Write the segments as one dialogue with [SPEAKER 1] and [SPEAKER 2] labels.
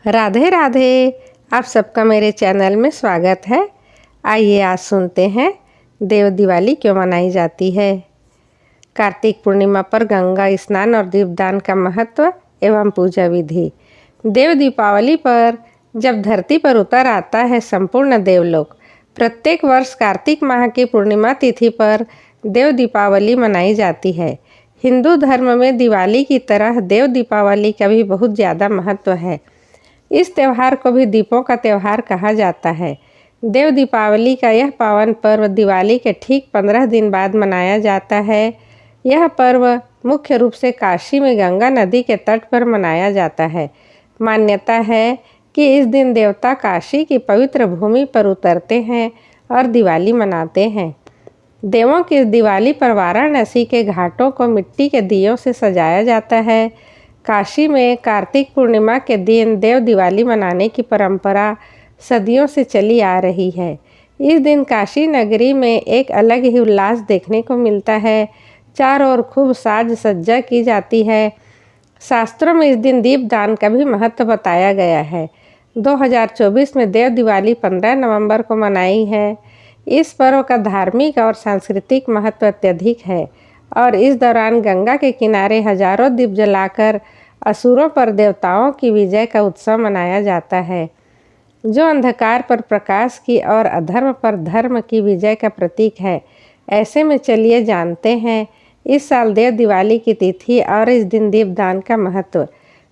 [SPEAKER 1] राधे राधे। आप सबका मेरे चैनल में स्वागत है। आइए आज सुनते हैं देव दिवाली क्यों मनाई जाती है। कार्तिक पूर्णिमा पर गंगा स्नान और दीपदान का महत्व एवं पूजा विधि। देव दीपावली पर जब धरती पर उतर आता है संपूर्ण देवलोक, प्रत्येक वर्ष कार्तिक माह की पूर्णिमा तिथि पर देव दीपावली मनाई जाती है। हिंदू धर्म में दिवाली की तरह देव दीपावली का भी बहुत ज़्यादा महत्व है। इस त्यौहार को भी दीपों का त्यौहार कहा जाता है। देव दीपावली का यह पावन पर्व दिवाली के ठीक 15 दिन बाद मनाया जाता है। यह पर्व मुख्य रूप से काशी में गंगा नदी के तट पर मनाया जाता है। मान्यता है कि इस दिन देवता काशी की पवित्र भूमि पर उतरते हैं और दिवाली मनाते हैं। देवों की इस दिवाली पर वाराणसी के घाटों को मिट्टी के दियों से सजाया जाता है। काशी में कार्तिक पूर्णिमा के दिन देव दिवाली मनाने की परंपरा सदियों से चली आ रही है। इस दिन काशी नगरी में एक अलग ही उल्लास देखने को मिलता है। चारों ओर खूब साज सज्जा की जाती है। शास्त्रों में इस दिन दीपदान का भी महत्व बताया गया है। 2024 में देव दिवाली 15 नवंबर को मनाई है। इस पर्व का धार्मिक और सांस्कृतिक महत्व अत्यधिक है और इस दौरान गंगा के किनारे हजारों दीप जलाकर असुरों पर देवताओं की विजय का उत्सव मनाया जाता है, जो अंधकार पर प्रकाश की और अधर्म पर धर्म की विजय का प्रतीक है। ऐसे में चलिए जानते हैं इस साल देव दिवाली की तिथि और इस दिन दीपदान का महत्व।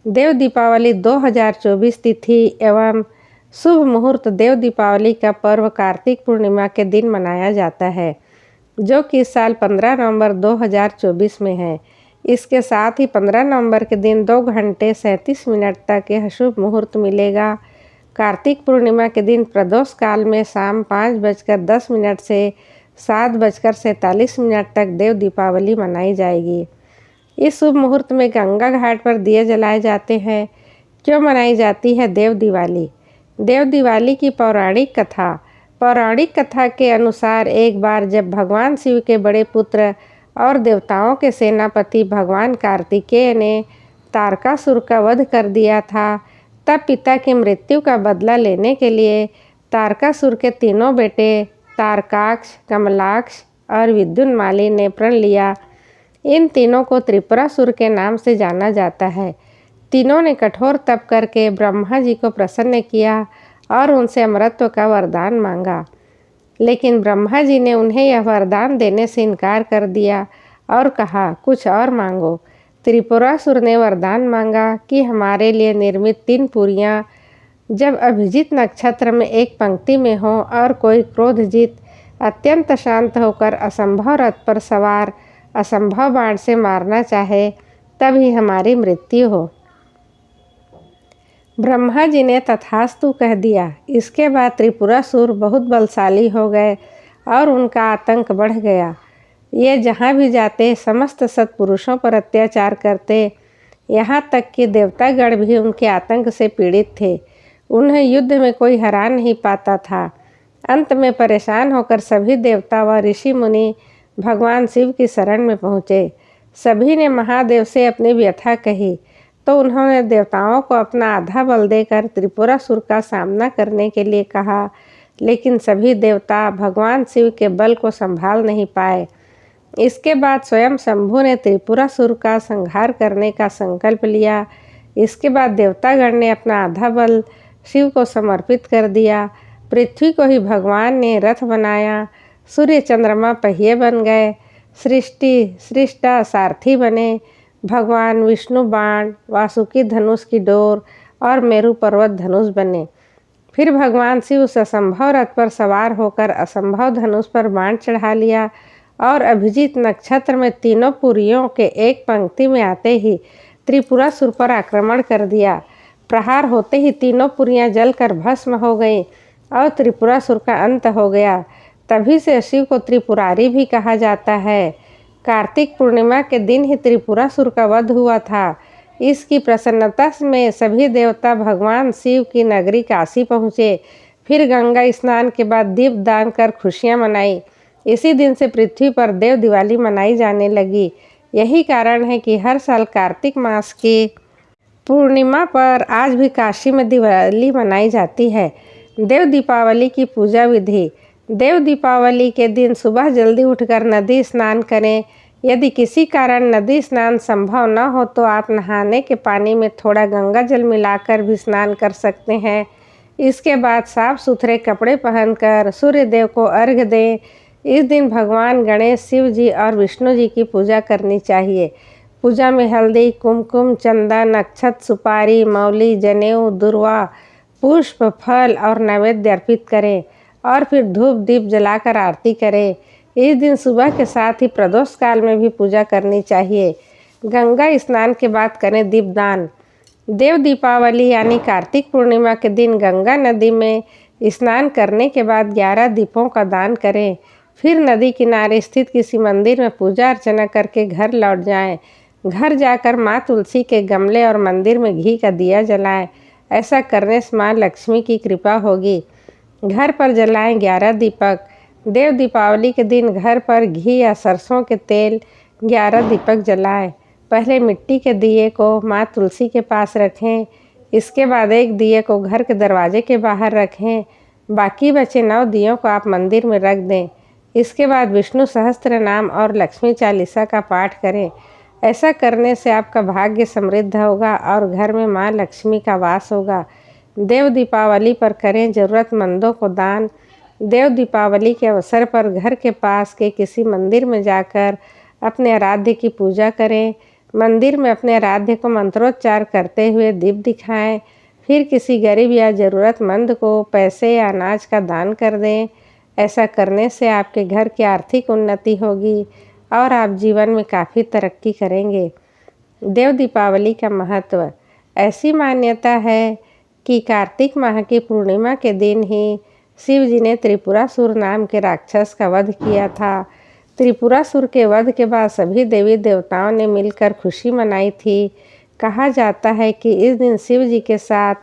[SPEAKER 1] देव दीपावली 2024 तिथि एवं शुभ मुहूर्त। देव दीपावली का पर्व कार्तिक पूर्णिमा के दिन मनाया जाता है, जो कि इस साल 15 नवंबर 2024 में है। इसके साथ ही 15 नवंबर के दिन 2 घंटे 37 मिनट तक यह शुभ मुहूर्त मिलेगा। कार्तिक पूर्णिमा के दिन प्रदोष काल में शाम 5:10 से 7:47 तक देव दीपावली मनाई जाएगी। इस शुभ मुहूर्त में गंगा घाट पर दिए जलाए जाते हैं। क्यों मनाई जाती है देव दिवाली? देव दिवाली की पौराणिक कथा। पौराणिक कथा के अनुसार एक बार जब भगवान शिव के बड़े पुत्र और देवताओं के सेनापति भगवान कार्तिकेय ने तारकासुर का वध कर दिया था, तब पिता की मृत्यु का बदला लेने के लिए तारकासुर के तीनों बेटे तारकाक्ष, कमलाक्ष और विद्युन्माली ने प्रण लिया। इन तीनों को त्रिपुरासुर के नाम से जाना जाता है। तीनों ने कठोर तप करके ब्रह्मा जी को प्रसन्न किया और उनसे अमरत्व का वरदान मांगा, लेकिन ब्रह्मा जी ने उन्हें यह वरदान देने से इनकार कर दिया और कहा, कुछ और मांगो। त्रिपुरासुर ने वरदान मांगा कि हमारे लिए निर्मित 3 पुरियां जब अभिजीत नक्षत्र में एक पंक्ति में हो और कोई क्रोधजित अत्यंत शांत होकर असंभव रथ पर सवार असंभव बाण से मारना चाहे, तभी हमारी मृत्यु हो। ब्रह्मा जी ने तथास्तु कह दिया। इसके बाद त्रिपुरासुर बहुत बलशाली हो गए और उनका आतंक बढ़ गया। ये जहाँ भी जाते समस्त सत्पुरुषों पर अत्याचार करते, यहाँ तक कि देवतागण भी उनके आतंक से पीड़ित थे। उन्हें युद्ध में कोई हरा नहीं पाता था। अंत में परेशान होकर सभी देवता व ऋषि मुनि भगवान शिव की शरण में पहुँचे। सभी ने महादेव से अपनी व्यथा कही तो उन्होंने देवताओं को अपना आधा बल देकर त्रिपुरासुर का सामना करने के लिए कहा, लेकिन सभी देवता भगवान शिव के बल को संभाल नहीं पाए। इसके बाद स्वयं शंभु ने त्रिपुरासुर का संहार करने का संकल्प लिया। इसके बाद देवतागण ने अपना आधा बल शिव को समर्पित कर दिया। पृथ्वी को ही भगवान ने रथ बनाया। सूर्य चंद्रमा पहिए बन गए। सृष्टा सारथी बने। भगवान विष्णु बाण, वासुकी धनुष की डोर और मेरु पर्वत धनुष बने। फिर भगवान शिव उस असंभव रथ पर सवार होकर असंभव धनुष पर बाण चढ़ा लिया और अभिजीत नक्षत्र में तीनों पुरियों के एक पंक्ति में आते ही त्रिपुरासुर पर आक्रमण कर दिया। प्रहार होते ही तीनों पुरियां जलकर भस्म हो गईं और त्रिपुरासुर का अंत हो गया। तभी से शिव को त्रिपुरारी भी कहा जाता है। कार्तिक पूर्णिमा के दिन ही त्रिपुरासुर का वध हुआ था। इसकी प्रसन्नता में सभी देवता भगवान शिव की नगरी काशी पहुँचे। फिर गंगा स्नान के बाद दीपदान कर खुशियाँ मनाई। इसी दिन से पृथ्वी पर देव दिवाली मनाई जाने लगी। यही कारण है कि हर साल कार्तिक मास की पूर्णिमा पर आज भी काशी में दिवाली मनाई जाती है। देव दीपावली की पूजा विधि। देव दीपावली के दिन सुबह जल्दी उठकर नदी स्नान करें। यदि किसी कारण नदी स्नान संभव न हो तो आप नहाने के पानी में थोड़ा गंगा जल मिलाकर भी स्नान कर सकते हैं। इसके बाद साफ सुथरे कपड़े पहनकर सूर्य देव को अर्घ्य दें। इस दिन भगवान गणेश, शिव जी और विष्णु जी की पूजा करनी चाहिए। पूजा में हल्दी, कुमकुम, चंदन, अक्षत, सुपारी, मौली, जनेऊ, दुर्वा, पुष्प, फल और नैवेद्य अर्पित करें और फिर धूप दीप जलाकर आरती करें। इस दिन सुबह के साथ ही प्रदोष काल में भी पूजा करनी चाहिए। गंगा स्नान के बाद करें दीपदान। देव दीपावली यानी कार्तिक पूर्णिमा के दिन गंगा नदी में स्नान करने के बाद 11 दीपों का दान करें। फिर नदी किनारे स्थित किसी मंदिर में पूजा अर्चना करके घर लौट जाएं। घर जाकर माँ तुलसी के गमले और मंदिर में घी का दिया जलाएं। ऐसा करने से माँ लक्ष्मी की कृपा होगी। घर पर जलाएं 11 दीपक। देव दीपावली के दिन घर पर घी या सरसों के तेल 11 दीपक जलाएं। पहले मिट्टी के दिए को माँ तुलसी के पास रखें। इसके बाद एक दिए को घर के दरवाजे के बाहर रखें। बाकी बचे 9 दियों को आप मंदिर में रख दें। इसके बाद विष्णु सहस्त्र नाम और लक्ष्मी चालीसा का पाठ करें। ऐसा करने से आपका भाग्य समृद्ध होगा और घर में माँ लक्ष्मी का वास होगा। देव दीपावली पर करें ज़रूरतमंदों को दान। देव दीपावली के अवसर पर घर के पास के किसी मंदिर में जाकर अपने आराध्य की पूजा करें। मंदिर में अपने आराध्य को मंत्रोच्चार करते हुए दीप दिखाएं। फिर किसी गरीब या ज़रूरतमंद को पैसे या अनाज का दान कर दें। ऐसा करने से आपके घर की आर्थिक उन्नति होगी और आप जीवन में काफ़ी तरक्की करेंगे। देव दीपावली का महत्व। ऐसी मान्यता है कि कार्तिक माह की पूर्णिमा के दिन ही शिव जी ने त्रिपुरासुर नाम के राक्षस का वध किया था। त्रिपुरासुर के वध के बाद सभी देवी देवताओं ने मिलकर खुशी मनाई थी। कहा जाता है कि इस दिन शिव जी के साथ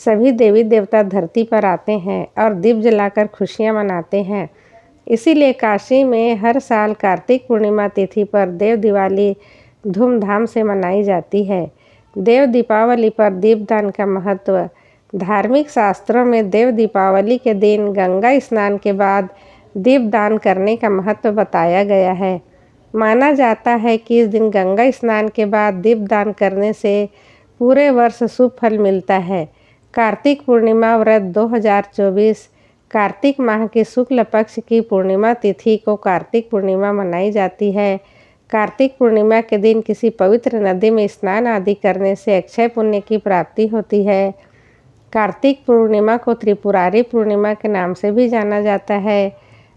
[SPEAKER 1] सभी देवी देवता धरती पर आते हैं और दीप जलाकर खुशियां मनाते हैं। इसीलिए काशी में हर साल कार्तिक पूर्णिमा तिथि पर देव दिवाली धूमधाम से मनाई जाती है। देव दीपावली पर दीपदान का महत्व। धार्मिक शास्त्रों में देव दीपावली के दिन गंगा स्नान के बाद दीपदान करने का महत्व बताया गया है। माना जाता है कि इस दिन गंगा स्नान के बाद दीपदान करने से पूरे वर्ष शुभ फल मिलता है। कार्तिक पूर्णिमा व्रत 2024। कार्तिक माह की शुक्ल पक्ष की पूर्णिमा तिथि को कार्तिक पूर्णिमा मनाई जाती है। कार्तिक पूर्णिमा के दिन किसी पवित्र नदी में स्नान आदि करने से अक्षय पुण्य की प्राप्ति होती है। कार्तिक पूर्णिमा को त्रिपुरारी पूर्णिमा के नाम से भी जाना जाता है।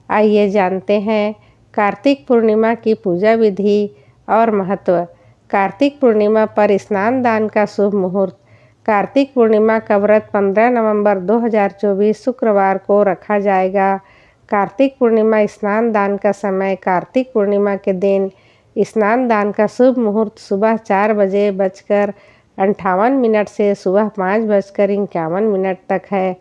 [SPEAKER 1] आइए जानते हैं कार्तिक पूर्णिमा की पूजा विधि और महत्व। कार्तिक पूर्णिमा पर स्नान दान का शुभ मुहूर्त। कार्तिक पूर्णिमा का व्रत 15 नवंबर 2024 शुक्रवार को रखा जाएगा। कार्तिक पूर्णिमा स्नान दान का समय। कार्तिक पूर्णिमा के दिन स्नान दान का शुभ मुहूर्त सुबह 4:58 से सुबह 5:51 तक है।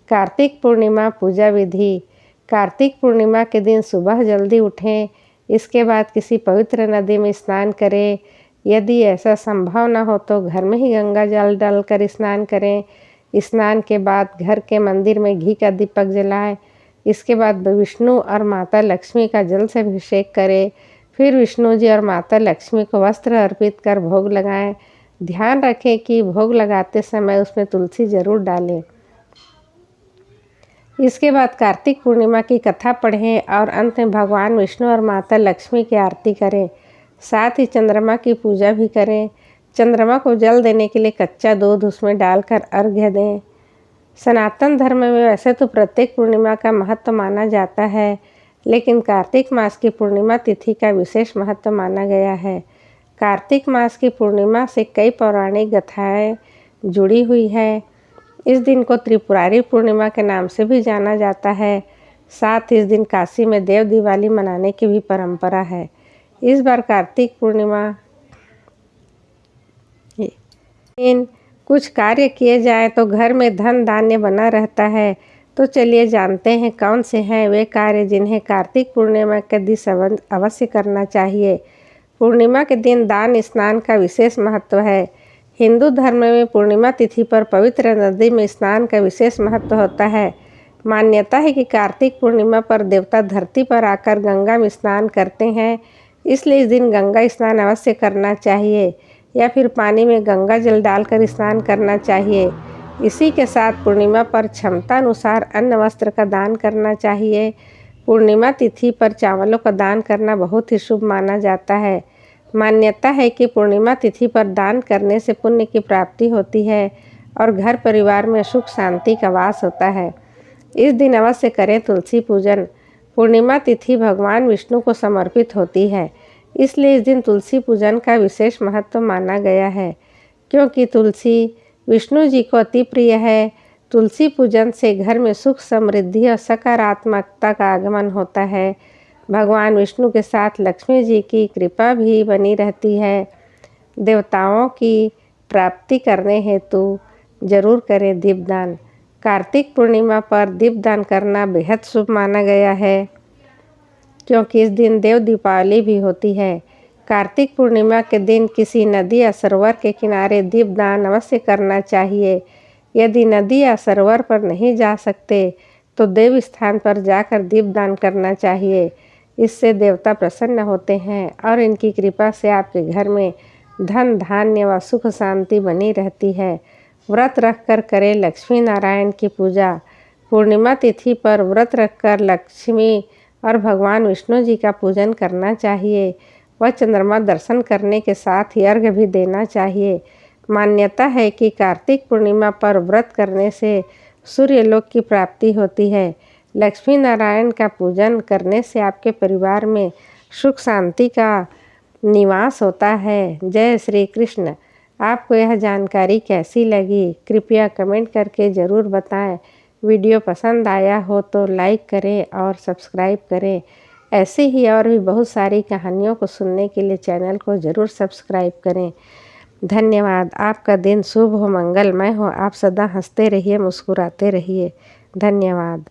[SPEAKER 1] कार्तिक पूर्णिमा पूजा विधि। कार्तिक पूर्णिमा के दिन सुबह जल्दी उठें। इसके बाद किसी पवित्र नदी में स्नान करें। यदि ऐसा संभव न हो तो घर में ही गंगा जल डालकर स्नान करें। स्नान के बाद घर के मंदिर में घी का दीपक जलाएं। इसके बाद विष्णु और माता लक्ष्मी का जल से अभिषेक करें। फिर विष्णु जी और माता लक्ष्मी को वस्त्र अर्पित कर भोग लगाएं। ध्यान रखें कि भोग लगाते समय उसमें तुलसी जरूर डालें। इसके बाद कार्तिक पूर्णिमा की कथा पढ़ें और अंत में भगवान विष्णु और माता लक्ष्मी की आरती करें। साथ ही चंद्रमा की पूजा भी करें। चंद्रमा को जल देने के लिए कच्चा दूध उसमें डालकर अर्घ्य दें। सनातन धर्म में वैसे तो प्रत्येक पूर्णिमा का महत्व माना जाता है, लेकिन कार्तिक मास की पूर्णिमा तिथि का विशेष महत्व माना गया है। कार्तिक मास की पूर्णिमा से कई पौराणिक गाथाएं जुड़ी हुई है। इस दिन को त्रिपुरारी पूर्णिमा के नाम से भी जाना जाता है। साथ ही इस दिन काशी में देव दिवाली मनाने की भी परंपरा है। इस बार कार्तिक पूर्णिमा कुछ कार्य किए जाए तो घर में धन धान्य बना रहता है। तो चलिए जानते हैं कौन से हैं वे कार्य जिन्हें कार्तिक पूर्णिमा के दिन अवश्य करना चाहिए। पूर्णिमा के दिन दान स्नान का विशेष महत्व है। हिंदू धर्म में पूर्णिमा तिथि पर पवित्र नदी में स्नान का विशेष महत्व होता है। मान्यता है कि कार्तिक पूर्णिमा पर देवता धरती पर आकर गंगा में स्नान करते हैं, इसलिए इस दिन गंगा स्नान अवश्य करना चाहिए या फिर पानी में गंगा जल डालकर स्नान करना चाहिए। इसी के साथ पूर्णिमा पर क्षमता अनुसार अन्न वस्त्र का दान करना चाहिए। पूर्णिमा तिथि पर चावलों का दान करना बहुत ही शुभ माना जाता है। मान्यता है कि पूर्णिमा तिथि पर दान करने से पुण्य की प्राप्ति होती है और घर परिवार में सुख शांति का वास होता है। इस दिन अवश्य करें तुलसी पूजन। पूर्णिमा तिथि भगवान विष्णु को समर्पित होती है, इसलिए इस दिन तुलसी पूजन का विशेष महत्व माना गया है। क्योंकि तुलसी विष्णु जी को अति प्रिय है, तुलसी पूजन से घर में सुख समृद्धि और सकारात्मकता का आगमन होता है। भगवान विष्णु के साथ लक्ष्मी जी की कृपा भी बनी रहती है। देवताओं की प्राप्ति करने हेतु जरूर करें दीपदान। कार्तिक पूर्णिमा पर दीपदान करना बेहद शुभ माना गया है, क्योंकि इस दिन देव दीपावली भी होती है। कार्तिक पूर्णिमा के दिन किसी नदी या सरोवर के किनारे दीपदान अवश्य करना चाहिए। यदि नदी या सरोवर पर नहीं जा सकते तो देव स्थान पर जाकर दीपदान करना चाहिए। इससे देवता प्रसन्न होते हैं और इनकी कृपा से आपके घर में धन धान्य व सुख शांति बनी रहती है। व्रत रखकर करें लक्ष्मी नारायण की पूजा। पूर्णिमा तिथि पर व्रत रखकर लक्ष्मी और भगवान विष्णु जी का पूजन करना चाहिए व चंद्रमा दर्शन करने के साथ ही अर्घ्य भी देना चाहिए। मान्यता है कि कार्तिक पूर्णिमा पर व्रत करने से सूर्यलोक की प्राप्ति होती है। लक्ष्मी नारायण का पूजन करने से आपके परिवार में सुख शांति का निवास होता है। जय श्री कृष्ण। आपको यह जानकारी कैसी लगी कृपया कमेंट करके ज़रूर बताएं। वीडियो पसंद आया हो तो लाइक करें और सब्सक्राइब करें। ऐसे ही और भी बहुत सारी कहानियों को सुनने के लिए चैनल को ज़रूर सब्सक्राइब करें। धन्यवाद। आपका दिन शुभ हो, मंगलमय हो। आप सदा हंसते रहिए, मुस्कुराते रहिए। धन्यवाद।